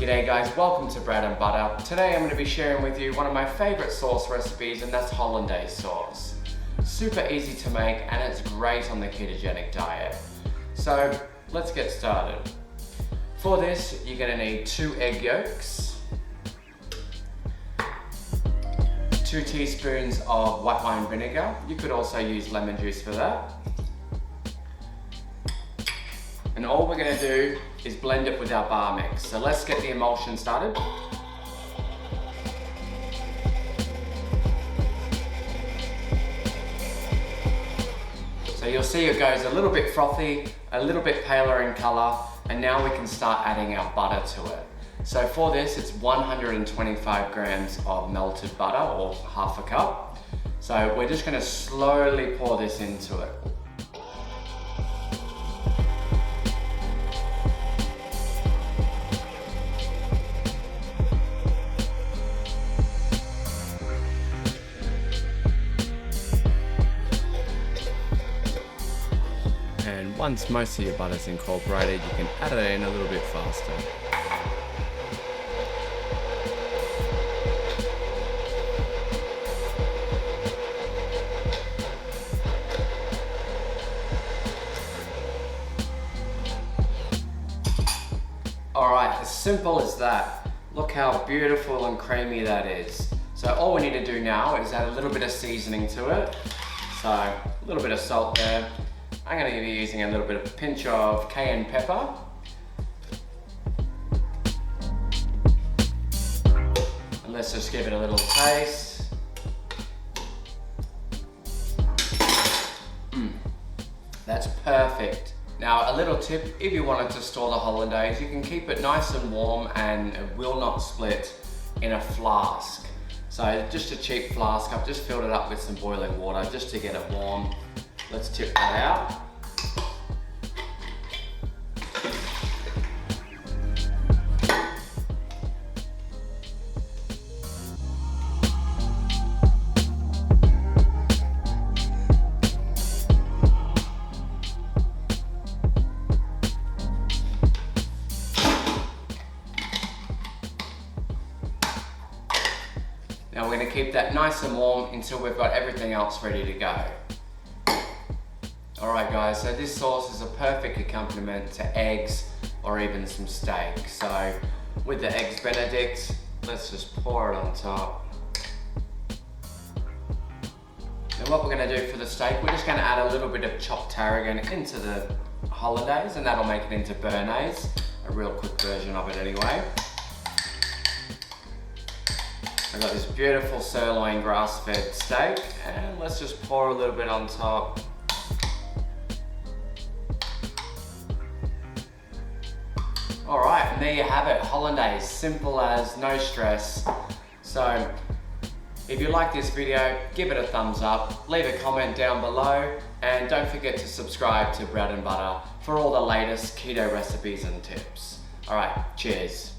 G'day guys, welcome to Bread and Butter. Today I'm going to be sharing with you one of my favourite sauce recipes, and that's Hollandaise sauce. Super easy to make and it's great on the ketogenic diet. So let's get started. For this you're going to need 2 egg yolks, 2 teaspoons of white wine vinegar. You could also use lemon juice for that. And all we're going to do is blend it with our bar mix. So let's get the emulsion started. So you'll see it goes a little bit frothy, a little bit paler in colour, and now we can start adding our butter to it. So for this, it's 125 grams of melted butter, or half a cup. So we're just going to slowly pour this into it. And once most of your butter's incorporated, you can add it in a little bit faster. Alright, as simple as that. Look how beautiful and creamy that is. So all we need to do now is add a little bit of seasoning to it. So a little bit of salt there. I'm going to be using a little bit of a pinch of cayenne pepper. And let's just give it a little taste. That's perfect. Now a little tip, if you wanted to store the Hollandaise, you can keep it nice and warm and it will not split in a flask. So just a cheap flask, I've just filled it up with some boiling water just to get it warm. Let's tip that out. Now we're going to keep that nice and warm until we've got everything else ready to go. Alright guys, so this sauce is a perfect accompaniment to eggs or even some steak. So with the eggs Benedict, let's just pour it on top. And what we're going to do for the steak, we're just going to add a little bit of chopped tarragon into the Hollandaise, and that'll make it into béarnaise, a real quick version of it anyway. I've got this beautiful sirloin grass-fed steak, and let's just pour a little bit on top. Alright, and there you have it, Hollandaise, simple as, no stress. So, if you like this video, give it a thumbs up, leave a comment down below, and don't forget to subscribe to Bread and Butter for all the latest keto recipes and tips. Alright, cheers.